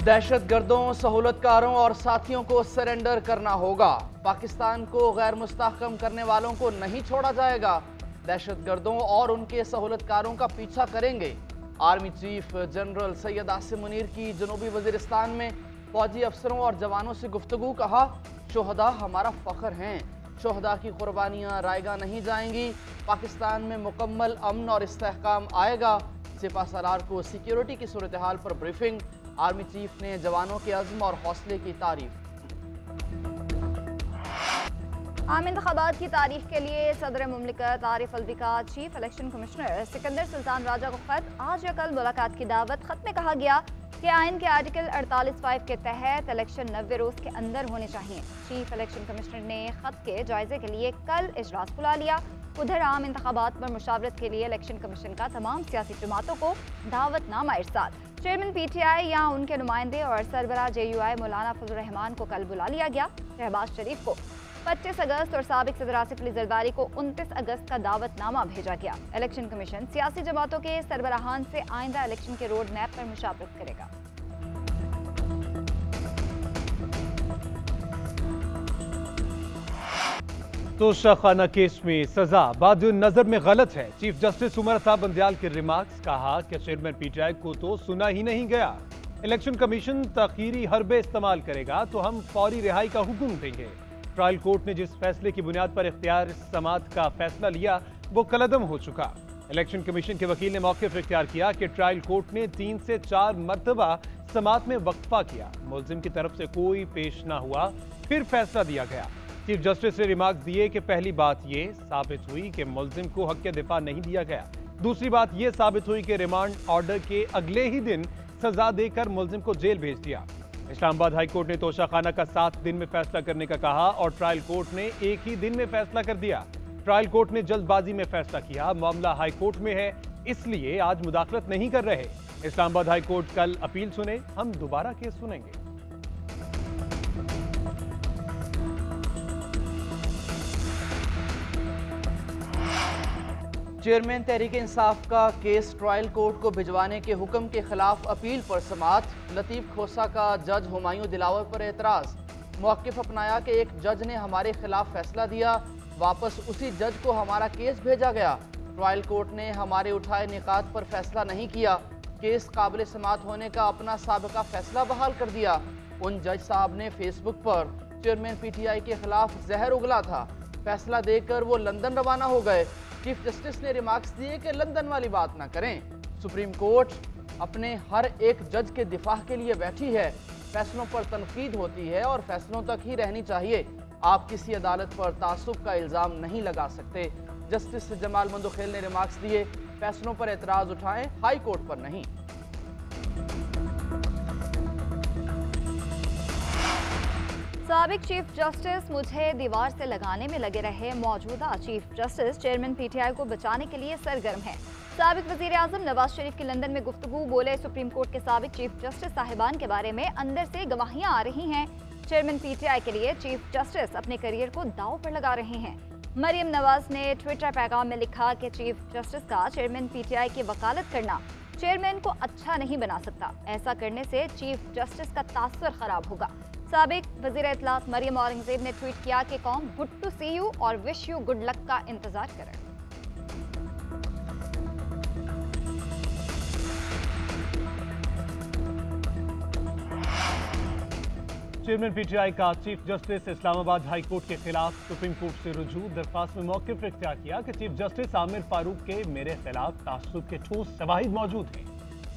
दहशतगर्दों, सहूलतकारों और साथियों को सरेंडर करना होगा। पाकिस्तान को गैर मुस्तहकम करने वालों को नहीं छोड़ा जाएगा। दहशतगर्दों और उनके सहूलतकारों का पीछा करेंगे। Army chief general Syed Asim Munir की जनूबी वजीरिस्तान में फौजी अफसरों और जवानों से गुफ्तगू। कहा, शोहदा हमारा फख्र हैं, शोहदा की कुर्बानियां रायगा नहीं जाएंगी। पाकिस्तान में मुकम्मल अमन और इस्तेहकाम आएगा। सिपा सलार को सिक्योरिटी की सूरत हाल पर ब्रीफिंग। आर्मी चीफ ने जवानों के अज़्म और हौसले की तारीफ। आम इंतखाबात की तारीख के लिए सदर मुमलिकत आरिफ अलवी का chief election commissioner Sikandar Sultan Raja को खत। आज या कल मुलाकात की दावत। खत में कहा गया कि आइन के आर्टिकल 48(5) के तहत इलेक्शन 90 रोज के अंदर होने चाहिए। चीफ इलेक्शन कमिश्नर ने खत के जायजे के लिए कल इजलास बुला लिया। उधर आम इंतखाबात पर मुशावरत के लिए इलेक्शन कमीशन का तमाम सियासी जमातों को दावतनामा इरसाल। चेयरमैन PTI या उनके नुमाइंदे और सरबराह JUI मौलाना फजल रहमान को कल बुला लिया गया। शहबाज शरीफ को 25 अगस्त और साबिक सदर आसिफ अली जरदारी को 29 अगस्त का दावतनामा भेजा गया। इलेक्शन कमीशन सियासी जमातों के सरबराहान से आइंदा इलेक्शन के रोड मैप पर मुशावरत करेगा। तोशाखाना केस में सजा बाद नजर में गलत है। चीफ जस्टिस उमर अता बंदयाल के रिमार्क्स। कहा कि चेयरमैन PTI को तो सुना ही नहीं गया। इलेक्शन कमीशन तखीरी हरबे इस्तेमाल करेगा तो हम फौरी रिहाई का हुक्म देंगे। ट्रायल कोर्ट ने जिस फैसले की बुनियाद पर इख्तियार समात का फैसला लिया वो कलअदम हो चुका। इलेक्शन कमीशन के वकील ने मौक़िफ़ इख्तियार किया कि ट्रायल कोर्ट ने 3 से 4 मरतबा समात में वक्फा किया। मुल्जिम की तरफ से कोई पेश ना हुआ, फिर फैसला दिया गया। चीफ जस्टिस ने रिमार्क दिए कि पहली बात यह साबित हुई कि मुल्जिम को हक के दिफा नहीं दिया गया। दूसरी बात यह साबित हुई कि रिमांड ऑर्डर के अगले ही दिन सजा देकर मुल्जिम को जेल भेज दिया। इस्लामाबाद हाई कोर्ट ने तोशाखाना का 7 दिन में फैसला करने का कहा और ट्रायल कोर्ट ने एक ही दिन में फैसला कर दिया। ट्रायल कोर्ट ने जल्दबाजी में फैसला किया। मामला हाई कोर्ट में है, इसलिए आज मुदाखलत नहीं कर रहे। इस्लामाबाद हाई कोर्ट कल अपील सुने, हम दोबारा केस सुनेंगे। चेयरमैन तहरीक इंसाफ का केस ट्रायल कोर्ट को भिजवाने के हुक्म के खिलाफ अपील पर समात। लतीफ खोसा का जज हुमायूं दिलावर पर एतराज। मौक़िफ़ अपनाया कि एक जज ने हमारे खिलाफ फैसला दिया, वापस उसी जज को हमारा केस भेजा गया। ट्रायल कोर्ट ने हमारे उठाए निकात पर फैसला नहीं किया। केस काबिल समात होने का अपना साबिका फैसला बहाल कर दिया। उन जज साहब ने फेसबुक पर चेयरमैन PTI के खिलाफ जहर उगला था। फैसला देकर वो लंदन रवाना हो गए। चीफ जस्टिस ने रिमार्क्स दिए कि लंदन वाली बात ना करें। सुप्रीम कोर्ट अपने हर एक जज के दिफा के लिए बैठी है। फैसलों पर तनकीद होती है और फैसलों तक ही रहनी चाहिए। आप किसी अदालत पर तासुब का इल्ज़ाम नहीं लगा सकते। जस्टिस जमाल मंदुखेल ने रिमार्क्स दिए, फैसलों पर एतराज़ उठाएं, हाई कोर्ट पर नहीं। साबिक चीफ जस्टिस मुझे दीवार से लगाने में लगे रहे। मौजूदा चीफ जस्टिस चेयरमैन PTI को बचाने के लिए सरगर्म है। साबिक वजीर आजम नवाज शरीफ की लंदन में गुफ्तगू। बोले, सुप्रीम कोर्ट के साबिक चीफ जस्टिस साहिबान के बारे में अंदर से गवाहियां आ रही हैं। चेयरमैन PTI के लिए चीफ जस्टिस अपने करियर को दांव पर लगा रहे हैं। मरियम नवाज ने ट्विटर पैगाम में लिखा कि चीफ जस्टिस का चेयरमैन PTI की वकालत करना चेयरमैन को अच्छा नहीं बना सकता। ऐसा करने से चीफ जस्टिस का तासुर खराब होगा। साबिक वज़ीर इत्तलात मरियम औरंगज़ेब ने ट्वीट किया कि कौम गुड टू सी यू और विश यू गुड लक का इंतजार करें। चेयरमैन PTI का chief justice Islamabad high court के खिलाफ सुप्रीम कोर्ट से रुजू। दरख्वास्त में मौक़िफ़ इख्तियार किया कि चीफ जस्टिस आमिर फारूक के मेरे खिलाफ तासुब के ठोस शवाहिद मौजूद हैं।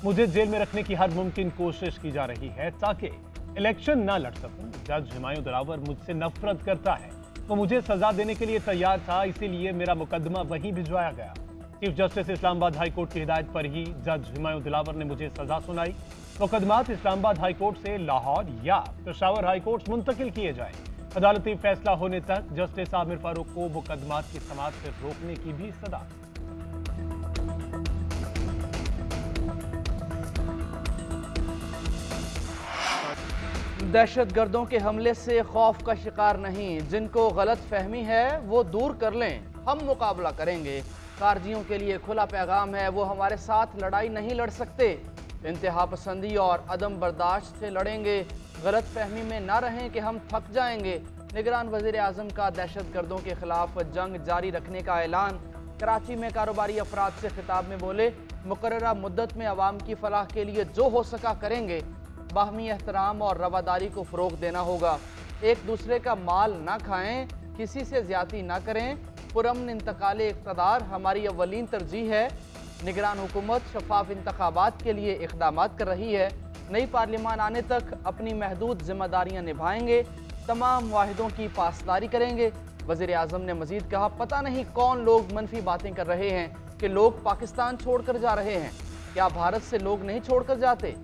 मुझे जेल में रखने की हर मुमकिन कोशिश की जा रही है ताकि इलेक्शन ना लड़ सकूं। जज हुमायूं दिलावर मुझसे नफरत करता है, वो मुझे सजा देने के लिए तैयार था, इसीलिए मेरा मुकदमा वहीं भिजवाया गया। Chief justice Islamabad high court की हिदायत पर ही जज हुमायूं दिलावर ने मुझे सजा सुनाई। मुकदमात इस्लामाबाद हाई कोर्ट से लाहौर या पेशावर हाई कोर्ट मुंतकिल किए जाए। अदालती फैसला होने तक जस्टिस आमिर फारूक को मुकदमात की समाअत से रोकने की भी सदा। दहशतगर्दों के हमले से खौफ का शिकार नहीं, जिनको गलत फहमी है वो दूर कर लें, हम मुकाबला करेंगे। कारजियों के लिए खुला पैगाम है, वो हमारे साथ लड़ाई नहीं लड़ सकते। इंतहा पसंदी और अदम बर्दाश्त से लड़ेंगे। गलत फहमी में ना रहें कि हम थक जाएंगे। निगरान वज़ीर आज़म का दहशत गर्दों के खिलाफ जंग जारी रखने का ऐलान। कराची में कारोबारी अफराद से खिताब में बोले, मुकर्ररा मुद्दत में अवाम की फलाह के लिए जो हो सका करेंगे। बाहमी एहतराम और रवादारी को फ़रोग देना होगा। एक दूसरे का माल ना खाएं, किसी से ज्यादती ना करें। पुरअमन इंतकाल इक़्तिदार हमारी अव्वलीन तरजीह है। निगरान हुकूमत शफाफ इंतखाबात के लिए इक़दामात कर रही है। नई पार्लियामान आने तक अपनी महदूद जिम्मेदारियां निभाएंगे। तमाम वाहिदों की पासदारी करेंगे। वज़ीर आज़म ने मजीद कहा, पता नहीं कौन लोग मनफी बातें कर रहे हैं कि लोग पाकिस्तान छोड़कर जा रहे हैं। क्या भारत से लोग नहीं छोड़कर जाते?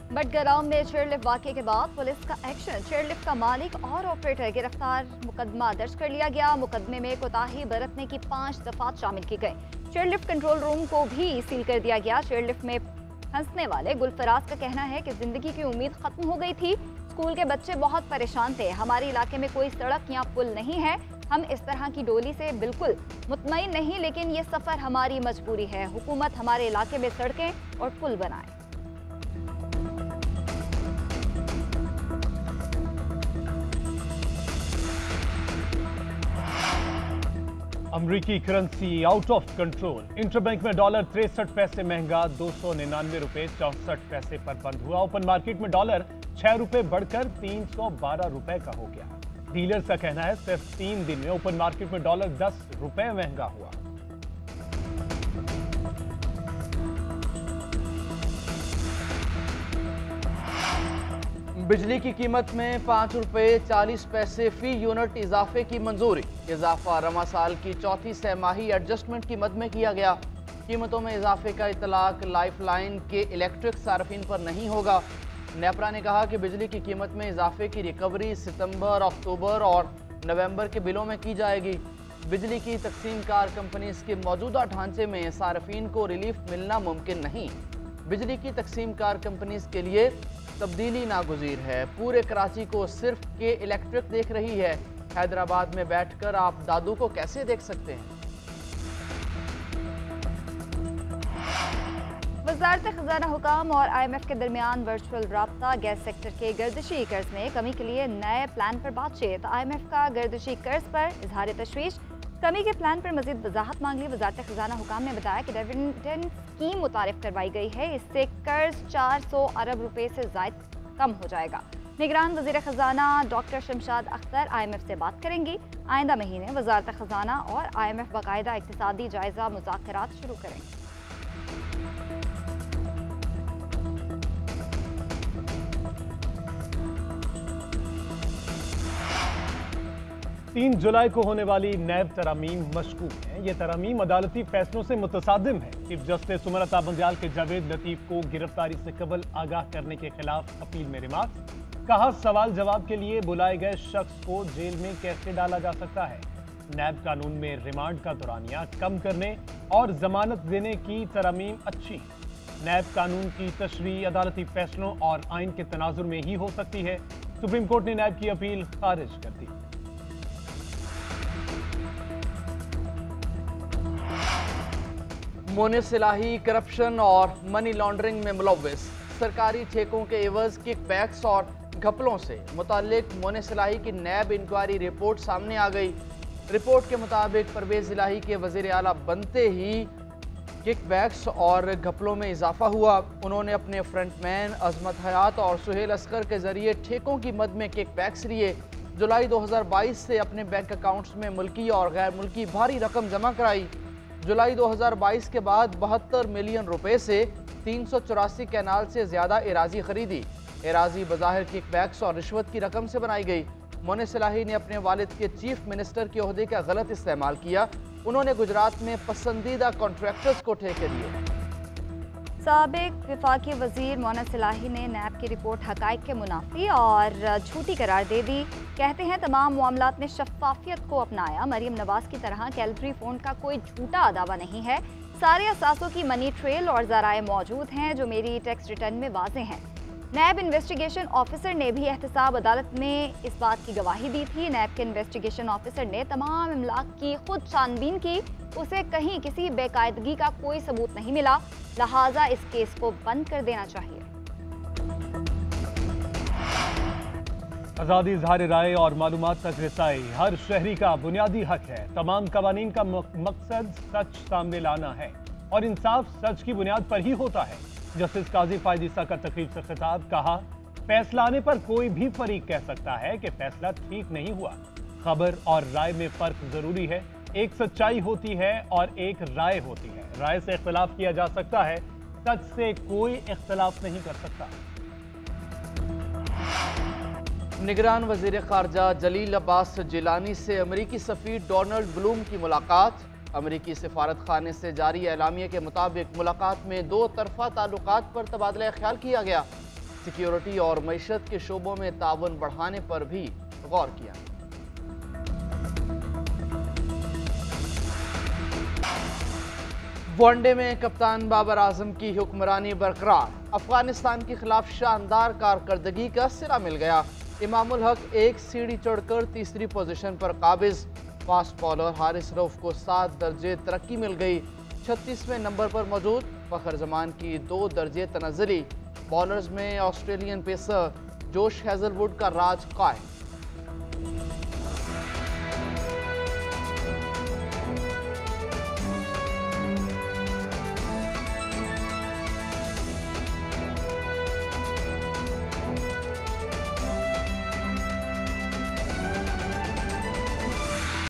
बटगराम में चेयरलिफ्ट वाक़े के बाद पुलिस का एक्शन। चेयरलिफ्ट का मालिक और ऑपरेटर गिरफ्तार। मुकदमा दर्ज कर लिया गया। मुकदमे में कोताही बरतने की 5 दफात शामिल की गई। चेयरलिफ्ट कंट्रोल रूम को भी सील कर दिया गया। चेयरलिफ्ट में फंसने वाले गुलफराज का कहना है कि जिंदगी की उम्मीद खत्म हो गई थी। स्कूल के बच्चे बहुत परेशान थे। हमारे इलाके में कोई सड़क या पुल नहीं है। हम इस तरह की डोली से बिल्कुल मुतमईन नहीं, लेकिन ये सफर हमारी मजबूरी है। हुकूमत हमारे इलाके में सड़कें और पुल बनाए। अमरीकी currency out of control. Interbank में डॉलर 63 पैसे महंगा 299 रुपए 64 पैसे पर बंद हुआ। ओपन मार्केट में डॉलर 6 रुपए बढ़कर 312 रुपए का हो गया। डीलर्स का कहना है सिर्फ 3 दिन में ओपन मार्केट में डॉलर 10 रुपए महंगा हुआ। बिजली की कीमत में 5 रुपये 40 पैसे फी यूनिट इजाफे की मंजूरी। इजाफा रवा साल की चौथी सहमाही एडजस्टमेंट की मद में किया गया। कीमतों में इजाफे का इतलाक लाइफ लाइन के इलेक्ट्रिक सार्फिन पर नहीं होगा। नेपरा ने कहा कि बिजली की कीमत में इजाफे की रिकवरी सितंबर, अक्टूबर और नवंबर के बिलों में की जाएगी। बिजली की तकसीम कार कंपनीज के मौजूदा ढांचे में सार्फिन को रिलीफ मिलना मुमकिन नहीं। बिजली की तकसीम कार कंपनीज के लिए तब्दीली नागुज़ीर है। पूरे कराची को सिर्फ के इलेक्ट्रिक देख रही है। हैदराबाद में बैठकर आप दादू को कैसे देख सकते हैं? वज़ारत ख़ज़ाना हुकाम और IMF के दरमियान वर्चुअल राब्ता। गैस सेक्टर के गर्दिशी कर्ज में कमी के लिए नए प्लान पर बातचीत। IMF का गर्दिशी कर्ज पर इजहार तशवीश। कमी के प्लान पर मजीद वजाहत मांग ली। वज़ारत ख़ज़ाना हुकाम ने बताया कि डिविडेंड स्कीम मुतारिफ करवाई गई है। इससे कर्ज 400 अरब रुपए से ज़ायद कम हो जाएगा। निगरान वज़ीर ख़ज़ाना डॉक्टर शमशाद अख्तर IMF से बात करेंगी। आइंदा महीने वज़ारत ख़ज़ाना और IMF बाकायदा इक़्तिसादी जायज़ा मुज़ाकरात शुरू करेंगे। 3 जुलाई को होने वाली नैब तरामीम मशकूक है। ये तरामीम अदालती फैसलों से मुतसादिम है। चीफ जस्टिस उमर अता बंदियाल के जावेद लतीफ को गिरफ्तारी से कबल आगाह करने के खिलाफ अपील में रिमार्क्स। कहा, सवाल जवाब के लिए बुलाए गए शख्स को जेल में कैसे डाला जा सकता है। नैब कानून में रिमांड का दौरानिया कम करने और जमानत देने की तरामीम अच्छी। नैब कानून की तशरीह अदालती फैसलों और आइन के तनाजुर में ही हो सकती है। सुप्रीम कोर्ट ने नैब की अपील खारिज कर दी। मोने सिलाही करप्शन और मनी लॉन्ड्रिंग में मुलव्वस। सरकारी ठेकों के एवज किकबैक्स और घपलों से मुताल्लिक मोने सिलाही की नैब इंक्वायरी रिपोर्ट सामने आ गई। रिपोर्ट के मुताबिक परवेज इलाही के वज़ीर आला बनते ही किकबैक्स और घपलों में इजाफा हुआ। उन्होंने अपने फ्रंटमैन अजमत हयात और सुहेल अस्कर के जरिए ठेकों की मद में किकबैक्स लिए। जुलाई 2022 से अपने बैंक अकाउंट्स में मुल्की और गैर मुल्की भारी रकम जमा कराई। जुलाई 2022 के बाद 72 मिलियन रुपए से 384 कैनाल से ज़्यादा एराजी खरीदी। एराजी बज़ाहिर किकबैक्स और रिश्वत की रकम से बनाई गई। मोने सिलाही ने अपने वालिद के चीफ मिनिस्टर के ओहदे का गलत इस्तेमाल किया। उन्होंने गुजरात में पसंदीदा कॉन्ट्रैक्टर्स को ठेके दिए। साबिक विफाकी वजीर मोना सिलाही ने नैब की रिपोर्ट हकाइक के मुनाफी और झूठी करार दे दी। कहते हैं तमाम मामलात में शफाफियत को अपनाया। मरीम नवाज की तरह कैलरी फंड का कोई झूठा दावा नहीं है। सारे असासों की मनी ट्रेल और ज़राए मौजूद हैं जो मेरी टैक्स रिटर्न में वाज़ेह हैं। नैब इन्वेस्टिगेशन ऑफिसर ने भी एहतसाब अदालत में इस बात की गवाही दी थी। नैब के इन्वेस्टिगेशन ऑफिसर ने तमाम इमलाक की खुद छानबीन की, उसे कहीं किसी बेकायदगी का कोई सबूत नहीं मिला, लिहाजा इस केस को बंद कर देना चाहिए। आज़ादी इज़हार राय और मालूमात तक रसाई हर शहरी का बुनियादी हक है। तमाम कवानीन का मकसद सच सामने लाना है और इंसाफ सच की बुनियाद पर ही होता है। जस्टिस काजी फायद ईसा का तकरीब से खिताब, कहा फैसला आने पर कोई भी फरीक कह सकता है कि फैसला ठीक नहीं हुआ। खबर और राय में फर्क जरूरी है। एक सच्चाई होती है और एक राय होती है। राय से इख्तिलाफ किया जा सकता है, सच से कोई इख्तिलाफ नहीं कर सकता। निगरान वजीर खारजा जलील अब्बास जिलानी से अमरीकी सफीर डोनाल्ड ब्लूम की मुलाकात। अमरीकी सिफारत खाने से जारी एलामिया के मुताबिक मुलाकात में दो तरफा ताल्लुकात पर तबादला ख्याल किया गया। सिक्योरिटी और मईशत के शोबों में ताउन बढ़ाने पर भी गौर किया। वनडे में कप्तान बाबर आजम की हुक्मरानी बरकरार। अफगानिस्तान के खिलाफ शानदार कारकर्दगी का सिरा मिल गया। इमामुल हक एक सीढ़ी चढ़कर तीसरी पोजीशन पर काबिज। फास्ट बॉलर हारिस रऊफ को 7 दर्जे तरक्की मिल गई। 36वें नंबर पर मौजूद फखर जमान की 2 दर्जे तनज़्ज़ुली। बॉलर्स में ऑस्ट्रेलियन पेसर जोश हेजलवुड का राज कायम।